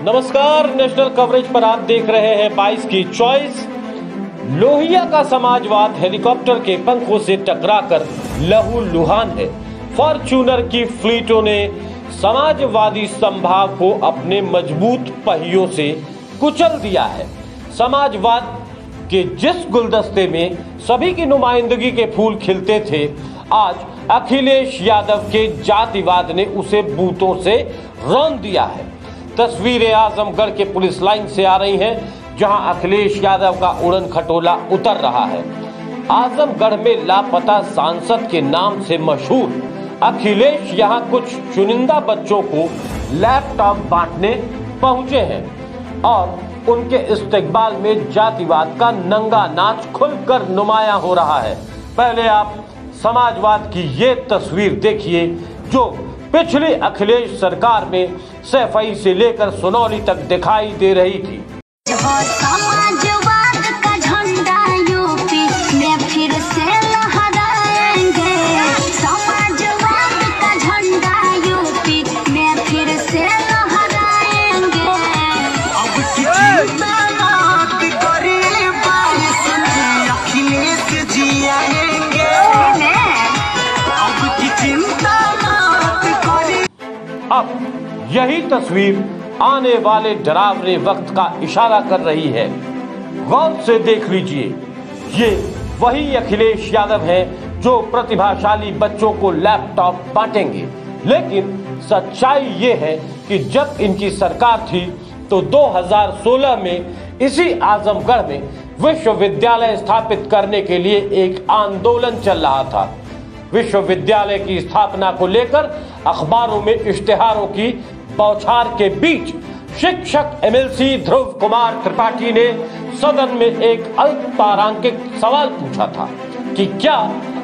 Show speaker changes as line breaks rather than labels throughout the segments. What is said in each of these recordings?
नमस्कार, national coverage पर आप देख रहे हैं 22 की चॉइस। लोहिया का समाजवाद हेलीकॉप्टर के पंखों से टकराकर लहूलुहान है। फॉर्च्यूनर की फ्लीटों ने समाजवादी संभाग को अपने मजबूत पहियों से कुचल दिया है। समाजवाद के जिस गुलदस्ते में सभी की नुमाइंदगी के फूल खिलते थे, आज अखिलेश यादव के जातिवाद ने उसे बूतों से रौंद दिया है। तस्वीरें आजमगढ़ के पुलिस लाइन से आ रही हैं, जहां अखिलेश यादव का उड़न खटोला उतर रहा है। आजमगढ़ में लापता सांसद के नाम से मशहूर अखिलेश यहां कुछ चुनिंदा बच्चों को लैपटॉप बांटने पहुंचे हैं और उनके इस्तेकबाल में जातिवाद का नंगा नाच खुलकर नुमायां हो रहा है। पहले आप समाजवाद की ये तस्वीर देखिए, जो पिछली अखिलेश सरकार में सैफई से लेकर सोनौली तक दिखाई दे रही थी।
समाजवाद का झंडा यूपी में फिर से लहराएंगे। समाजवाद का झंडा यूपी में फिर से लहराएंगे।
अब जिंदाबाद गरीब अखिलेश जी आएंगे। अब जिंदाबाद गरीब।
अब यही तस्वीर आने वाले डरावने वक्त का इशारा कर रही है। गौर से देख लीजिए, ये वही अखिलेश यादव हैं जो प्रतिभाशाली बच्चों को लैपटॉप बांटेंगे। लेकिन सच्चाई ये है कि जब इनकी सरकार थी तो 2016 में इसी आजमगढ़ में विश्वविद्यालय स्थापित करने के लिए एक आंदोलन चल रहा था। विश्वविद्यालय की स्थापना को लेकर अखबारों में इश्तिहारों की बौछार के बीच शिक्षक एमएलसी ध्रुव कुमार त्रिपाठी ने सदन में एक अल्पतारांकिक सवाल पूछा था कि क्या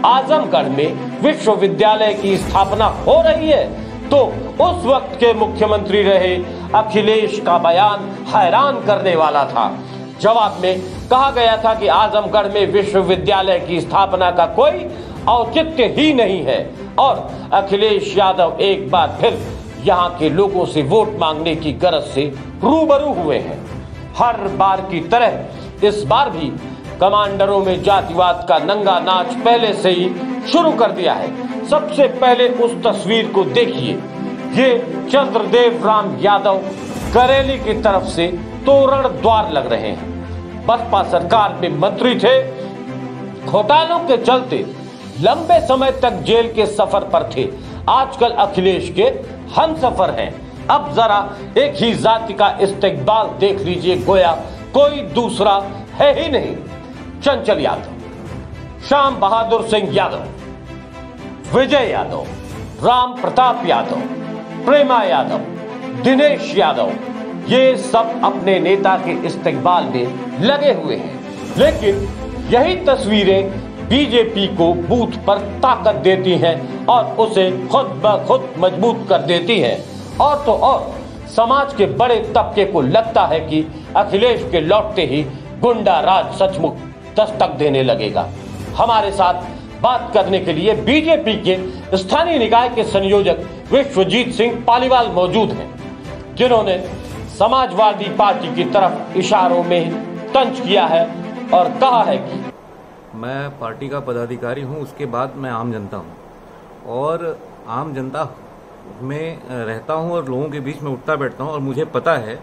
आजमगढ़ में विश्वविद्यालय की स्थापना हो रही है। तो उस वक्त के मुख्यमंत्री रहे अखिलेश का बयान हैरान करने वाला था। जवाब में कहा गया था कि आजमगढ़ में विश्वविद्यालय की स्थापना का कोई औचित्य ही नहीं है और अखिलेश यादव एक बार फिर यहाँ के लोगों से वोट मांगने की गरज से रूबरू हुए हैं। हर बार की तरह इस बार भी कमांडरों में जातिवाद का नंगा नाच पहले से ही शुरू कर दिया है। सबसे पहले उस तस्वीर को देखिए। ये चंद्रदेव राम यादव करेली की तरफ से तोरण द्वार लग रहे हैं। बसपा सरकार में मंत्री थे, घोटालों के चलते लंबे समय तक जेल के सफर पर थे। आजकल अखिलेश के हम सफर हैं। अब जरा एक ही जाति का इस्तेकबाल देख लीजिए, गोया कोई दूसरा है ही नहीं। चंचल यादव, श्याम बहादुर सिंह यादव, विजय यादव, राम प्रताप यादव, प्रेमा यादव, दिनेश यादव, ये सब अपने नेता के इस्तेकबाल में लगे हुए हैं। लेकिन यही तस्वीरें बीजेपी को बूथ पर ताकत देती हैं और उसे खुद ब खुद मजबूत कर देती हैं। और तो और समाज के बड़े तबके को लगता है कि अखिलेश के लौटते ही गुंडा राज सचमुच दस्तक देने लगेगा। हमारे साथ बात करने के लिए बीजेपी के स्थानीय निकाय के संयोजक विश्वजीत सिंह पालीवाल मौजूद हैं, जिन्होंने समाजवादी पार्टी की तरफ इशारों में तंज किया है और कहा है कि
मैं पार्टी का पदाधिकारी हूं, उसके बाद मैं आम जनता हूं और आम जनता में रहता हूं और लोगों के बीच में उठता बैठता हूं। और मुझे पता है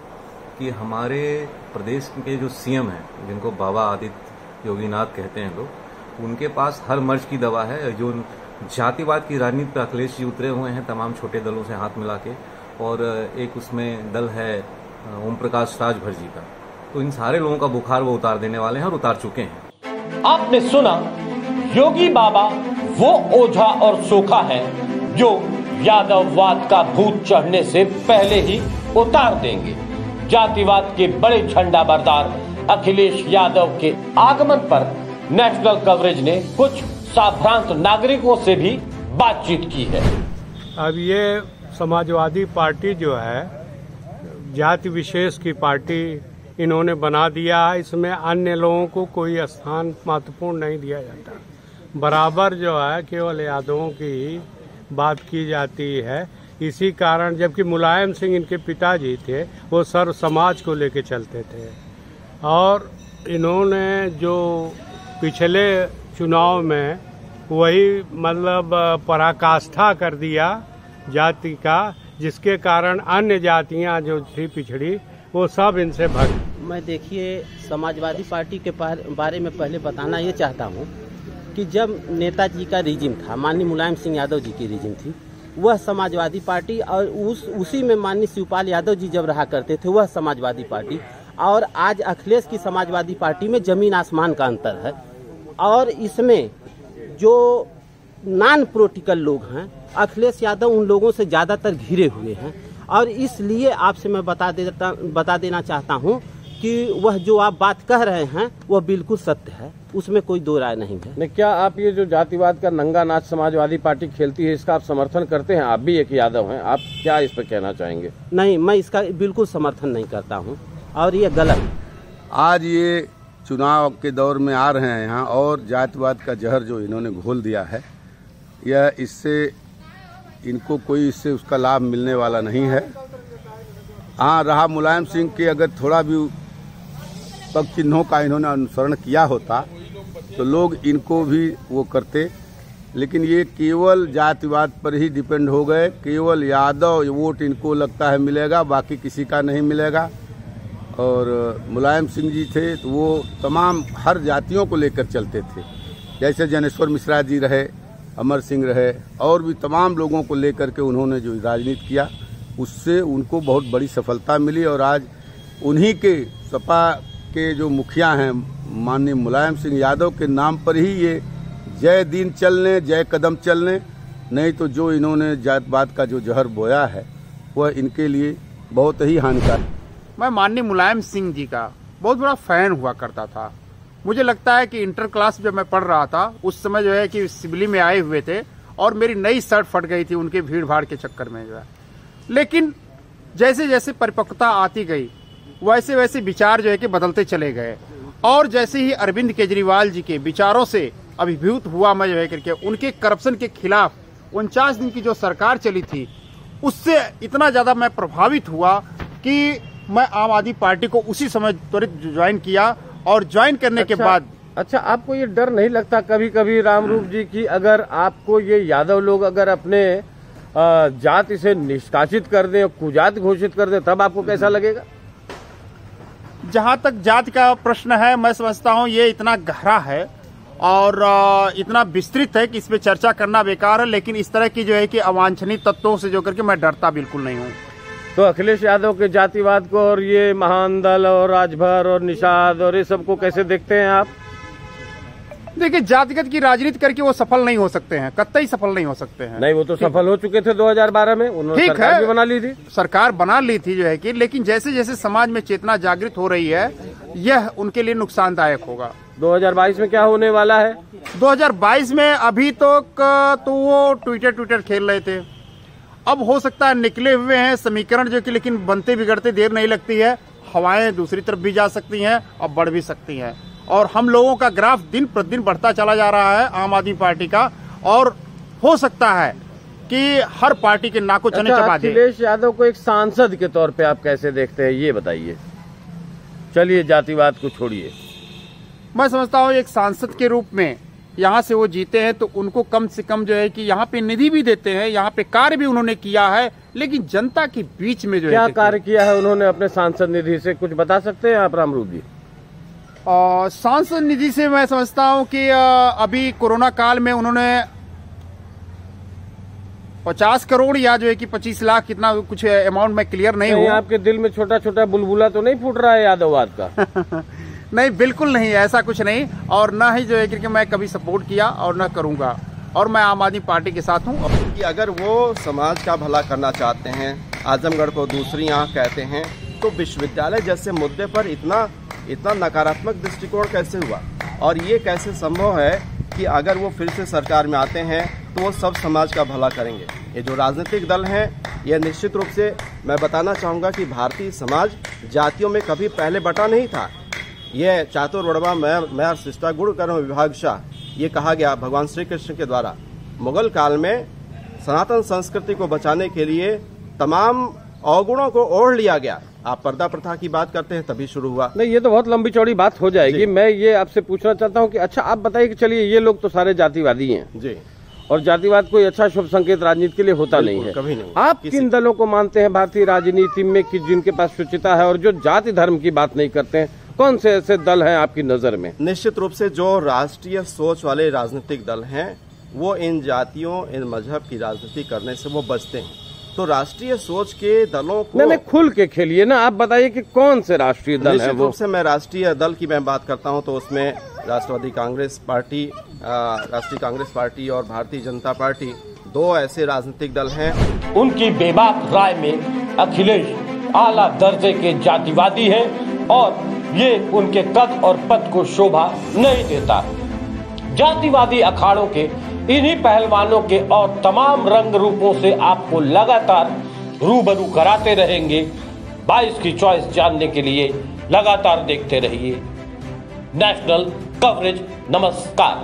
कि हमारे प्रदेश के जो सीएम हैं, जिनको बाबा आदित्य योगीनाथ कहते हैं लोग, उनके पास हर मर्ज की दवा है। जो जातिवाद की राजनीति पर अखिलेश जी उतरे हुए हैं तमाम छोटे दलों से हाथ मिला के, और एक उसमें दल है ओम प्रकाश राजभर जी का। तो इन सारे लोगों का बुखार वो उतार देने वाले हैं और उतार चुके हैं।
आपने सुना, योगी बाबा वो ओझा और सोखा है जो यादववाद का भूत चढ़ने से पहले ही उतार देंगे। जातिवाद के बड़े झंडा बरदार अखिलेश यादव के आगमन पर नेशनल कवरेज ने कुछ साभ्रांत नागरिकों से भी बातचीत की है।
अब ये समाजवादी पार्टी जो है जाति विशेष की पार्टी इन्होंने बना दिया है। इसमें अन्य लोगों को कोई स्थान महत्वपूर्ण नहीं दिया जाता। बराबर जो है केवल यादवों की ही बात की जाती है। इसी कारण, जबकि मुलायम सिंह इनके पिताजी थे, वो सर्व समाज को लेके चलते थे। और इन्होंने जो पिछले चुनाव में वही मतलब पराकाष्ठा कर दिया जाति का, जिसके कारण अन्य जातियां जो थी पिछड़ी वो सब इनसे भागी।
मैं देखिए समाजवादी पार्टी के बारे में पहले बताना ये चाहता हूँ कि जब नेताजी का रिजिम था, माननीय मुलायम सिंह यादव जी की रिजिम थी, वह समाजवादी पार्टी, और उसी में माननीय शिवपाल यादव जी जब रहा करते थे वह समाजवादी पार्टी, और आज अखिलेश की समाजवादी पार्टी में जमीन आसमान का अंतर है। और इसमें जो नॉन पॉलिटिकल लोग हैं, अखिलेश यादव उन लोगों से ज़्यादातर घिरे हुए हैं। और इसलिए आपसे मैं बता देना चाहता हूं कि वह जो आप बात कह रहे हैं वह बिल्कुल सत्य है, उसमें कोई दो राय नहीं है।
नहीं, क्या आप ये जो जातिवाद का नंगा नाच समाजवादी पार्टी खेलती है, इसका आप समर्थन करते हैं? आप भी एक यादव हैं, आप क्या इस पर कहना चाहेंगे?
नहीं, मैं इसका बिल्कुल समर्थन नहीं करता हूं और ये गलत है।
आज ये चुनाव के दौर में आ रहे हैं यहाँ, और जातिवाद का जहर जो इन्होंने घोल दिया है, यह इससे इनको कोई इससे उसका लाभ मिलने वाला नहीं है। हाँ, रहा मुलायम सिंह के अगर थोड़ा भी पग चिन्हों का इन्होंने अनुसरण किया होता तो लोग इनको भी वो करते, लेकिन ये केवल जातिवाद पर ही डिपेंड हो गए। केवल यादव वोट इनको लगता है मिलेगा, बाकी किसी का नहीं मिलेगा। और मुलायम सिंह जी थे तो वो तमाम हर जातियों को लेकर चलते थे, जैसे जनेश्वर मिश्रा जी रहे, अमर सिंह रहे, और भी तमाम लोगों को लेकर के उन्होंने जो राजनीति किया, उससे उनको बहुत बड़ी सफलता मिली। और आज उन्हीं के सपा के जो मुखिया हैं माननीय मुलायम सिंह यादव के नाम पर ही ये जय दिन चलने, जय कदम चलने, नहीं तो जो इन्होंने जातपात का जो जहर बोया है वह इनके लिए बहुत ही हानिकारक।
मैं माननीय मुलायम सिंह जी का बहुत बड़ा फैन हुआ करता था। मुझे लगता है कि इंटर क्लास जब मैं पढ़ रहा था उस समय जो है कि सिवली में आए हुए थे और मेरी नई शर्ट फट गई थी उनके भीड़ भाड़ के चक्कर में जो है। लेकिन जैसे जैसे परिपक्वता आती गई वैसे वैसे विचार जो है कि बदलते चले गए। और जैसे ही अरविंद केजरीवाल जी के विचारों से अभिभूत हुआ मैं जो है करके उनके करप्शन के खिलाफ 49 दिन की जो सरकार चली थी उससे इतना ज्यादा मैं प्रभावित हुआ कि मैं आम आदमी पार्टी को उसी समय त्वरित ज्वाइन किया। और ज्वाइन करने के बाद
अच्छा, आपको ये डर नहीं लगता कभी कभी रामरूप जी की अगर आपको ये यादव लोग अगर अपने जाति से निष्कासित कर दें, कुजात घोषित कर दें, तब आपको कैसा लगेगा?
जहां तक जाति का प्रश्न है, मैं समझता हूं ये इतना गहरा है और इतना विस्तृत है कि इस पे चर्चा करना बेकार है। लेकिन इस तरह की जो है कि अवांछनीय तत्वों से जो करके मैं डरता बिल्कुल नहीं हूं।
तो अखिलेश यादव के जातिवाद को और ये महान दल और राजभर और निषाद और ये सबको कैसे देखते हैं आप?
देखिए, जातिगत की राजनीति करके वो सफल नहीं हो सकते हैं, कतई सफल नहीं हो सकते हैं।
नहीं, वो तो सफल हो चुके थे 2012 में, उन्होंने सरकार भी बना ली थी।
सरकार बना ली थी जो है कि, लेकिन जैसे जैसे समाज में चेतना जागृत हो रही है यह उनके लिए नुकसानदायक होगा।
2022 में क्या होने वाला है?
2022 में अभी तो वो ट्विटर खेल रहे थे। अब हो सकता है निकले हुए हैं समीकरण जो कि, लेकिन बनते बिगड़ते देर नहीं लगती है। हवाएं दूसरी तरफ भी जा सकती हैं और बढ़ भी सकती हैं। और हम लोगों का ग्राफ दिन प्रतिदिन बढ़ता चला जा रहा है आम आदमी पार्टी का, और हो सकता है कि हर पार्टी के नाको चने चबा दे।
अखिलेश यादव को एक सांसद के तौर पे आप कैसे देखते हैं, ये बताइए। चलिए, जातिवाद को छोड़िए।
मैं समझता हूँ एक सांसद के रूप में यहाँ से वो जीते हैं तो उनको कम से कम जो है कि यहाँ पे निधि भी देते हैं, यहाँ पे कार्य भी उन्होंने किया है, लेकिन जनता के बीच में जो
क्या कार्य किया है उन्होंने अपने सांसद निधि से, कुछ बता सकते हैं आप रामरूप जी?
सांसद निधि से मैं समझता हूँ कि अभी कोरोना काल में उन्होंने 50 करोड़ या जो है कि 25 लाख कितना कुछ अमाउंट में क्लियर नहीं हुआ।
आपके दिल में छोटा छोटा बुलबुला तो नहीं फूट रहा है यादववाद का?
नहीं, बिल्कुल नहीं, ऐसा कुछ नहीं। और न ही जो है कि मैं कभी सपोर्ट किया और न करूंगा, और मैं आम आदमी पार्टी के साथ हूं।
कि अगर वो समाज का भला करना चाहते हैं, आजमगढ़ को दूसरी आंख कहते हैं, तो विश्वविद्यालय जैसे मुद्दे पर इतना नकारात्मक दृष्टिकोण कैसे हुआ? और ये कैसे संभव है कि अगर वो फिर से सरकार में आते हैं तो वो सब समाज का भला करेंगे? ये जो राजनीतिक दल हैं, यह निश्चित रूप से मैं बताना चाहूँगा कि भारतीय समाज जातियों में कभी पहले बटा नहीं था। ये चातुर वड़वा मैं शिष्टा गुण कर्म विभाग शाह, ये कहा गया भगवान श्री कृष्ण के द्वारा। मुगल काल में सनातन संस्कृति को बचाने के लिए तमाम अवगुणों को ओढ़ लिया गया। आप पर्दा प्रथा की बात करते हैं, तभी शुरू हुआ।
नहीं, ये तो बहुत लंबी चौड़ी बात हो जाएगी। मैं ये आपसे पूछना चाहता हूँ कि अच्छा आप बताइए कि चलिए ये लोग तो सारे जातिवादी हैं
जी,
और जातिवाद कोई अच्छा शुभ संकेत राजनीति के लिए होता नहीं है,
कभी नहीं।
आप किन दलों को मानते हैं भारतीय राजनीति में कि जिनके पास शुचिता है और जो जाति धर्म की बात नहीं करते हैं? कौन से ऐसे दल हैं आपकी नजर में?
निश्चित रूप से जो राष्ट्रीय सोच वाले राजनीतिक दल हैं वो इन जातियों, इन मजहब की राजनीति करने से वो बचते हैं। तो राष्ट्रीय सोच के दलों को
नहीं, खुल के खेलिए ना, आप बताइए कि कौन से राष्ट्रीय दल है वो?
रूप से मैं राष्ट्रीय दल की मैं बात करता हूं तो उसमें राष्ट्रीय कांग्रेस पार्टी और भारतीय जनता पार्टी, दो ऐसे राजनीतिक दल हैं।
उनकी बेबाक राय में अखिलेश आला दर्जे के जातिवादी हैं और ये उनके कद और पद को शोभा नहीं देता। जातिवादी अखाड़ों के इन्हीं पहलवानों के और तमाम रंग रूपों से आपको लगातार रूबरू कराते रहेंगे। 22 की चॉइस जानने के लिए लगातार देखते रहिए नेशनल कवरेज। नमस्कार।